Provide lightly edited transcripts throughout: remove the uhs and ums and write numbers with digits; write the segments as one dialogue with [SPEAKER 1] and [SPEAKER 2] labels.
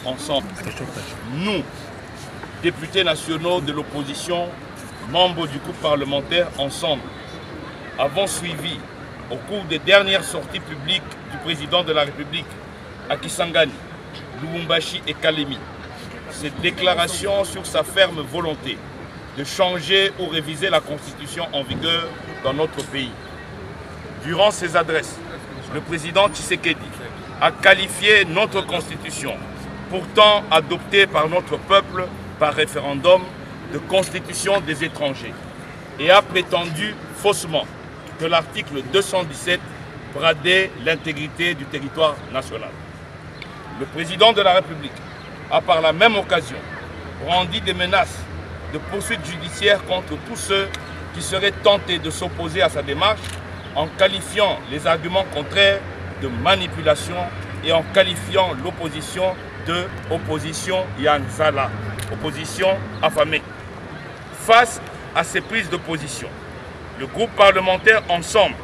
[SPEAKER 1] ensemble. Nous, députés nationaux de l'opposition, membres du groupe parlementaire Ensemble, avons suivi au cours des dernières sorties publiques du président de la République à Kisangani, Lubumbashi et Kalemi, cette déclaration sur sa ferme volonté de changer ou réviser la constitution en vigueur dans notre pays. Durant ses adresses, le président Tshisekedi a qualifié notre constitution, pourtant adoptée par notre peuple par référendum, de constitution des étrangers, et a prétendu faussement que l'article 217 bradait l'intégrité du territoire national. Le président de la République a par la même occasion brandi des menaces de poursuites judiciaires contre tous ceux qui seraient tentés de s'opposer à sa démarche, en qualifiant les arguments contraires de manipulation et en qualifiant l'opposition de opposition Yanzala, opposition affamée. Face à ces prises de position, le groupe parlementaire Ensemble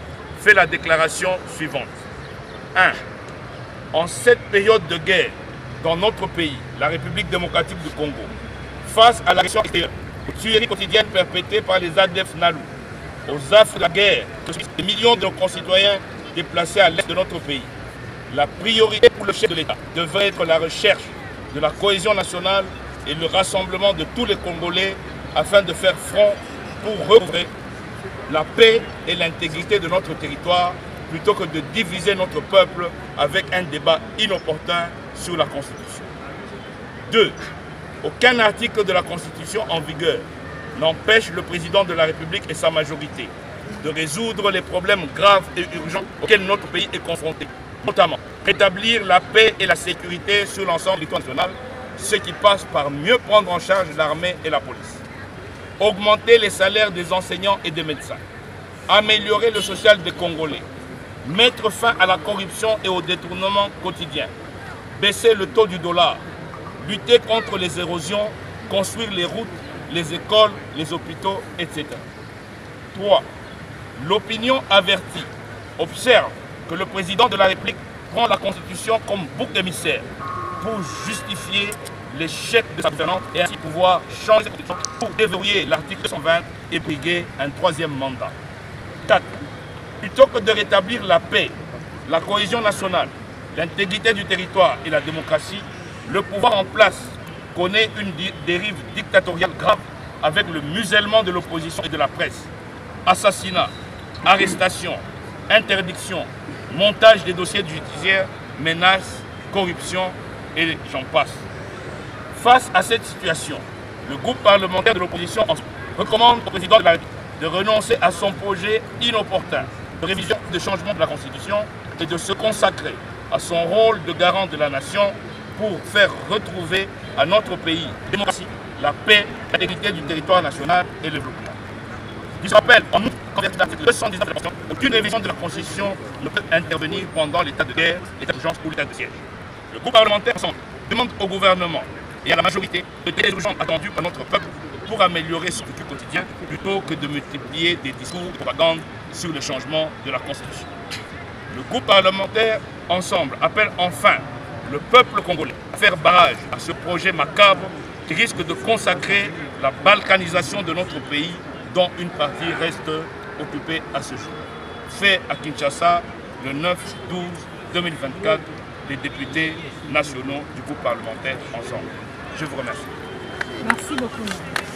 [SPEAKER 1] fait la déclaration suivante. 1. En cette période de guerre dans notre pays, la République démocratique du Congo, face à l'agression extérieure, aux tueries quotidiennes perpétrées par les ADF Nalu, aux affres de la guerre, des millions de concitoyens déplacés à l'est de notre pays, la priorité pour le chef de l'État devrait être la recherche de la cohésion nationale et le rassemblement de tous les Congolais afin de faire front pour recouvrer la paix et l'intégrité de notre territoire plutôt que de diviser notre peuple avec un débat inopportun sur la Constitution. 2. Aucun article de la Constitution en vigueur n'empêche le président de la République et sa majorité de résoudre les problèmes graves et urgents auxquels notre pays est confronté, notamment rétablir la paix et la sécurité sur l'ensemble du territoire national, ce qui passe par mieux prendre en charge l'armée et la police, augmenter les salaires des enseignants et des médecins, améliorer le social des Congolais, mettre fin à la corruption et au détournement quotidien, baisser le taux du dollar, lutter contre les érosions, construire les routes, les écoles, les hôpitaux, etc. 3. L'opinion avertie observe que le président de la République prend la Constitution comme bouc émissaire pour justifier l'échec de sa gouvernance et ainsi pouvoir changer la Constitution pour déverrouiller l'article 120 et briguer un troisième mandat. 4. Plutôt que de rétablir la paix, la cohésion nationale, l'intégrité du territoire et la démocratie, le pouvoir en place connaît une dérive dictatoriale grave avec le musellement de l'opposition et de la presse. Assassinat, arrestation, interdiction, montage des dossiers judiciaires, menaces, corruption et j'en passe. Face à cette situation, le groupe parlementaire de l'opposition recommande au président de la République de renoncer à son projet inopportun de révision de changement de la Constitution et de se consacrer à son rôle de garant de la nation pour faire retrouver à notre pays la démocratie, la paix, l'intégrité du territoire national et le développement. Je rappelle, en outre, qu'en vertu de l'article 219 de la Constitution, aucune révision de la Constitution ne peut intervenir pendant l'état de guerre, l'état d'urgence ou l'état de siège. Le groupe parlementaire Ensemble demande au gouvernement et à la majorité de délais urgents attendus par notre peuple pour améliorer son vécu quotidien plutôt que de multiplier des discours de propagande sur le changement de la Constitution. Le groupe parlementaire Ensemble appelle enfin le peuple congolais à faire barrage à ce projet macabre qui risque de consacrer la balkanisation de notre pays dont une partie reste occupée à ce jour. Fait à Kinshasa le 9-12-2024 des députés nationaux du groupe parlementaire Ensemble. Je vous remercie.
[SPEAKER 2] Merci beaucoup.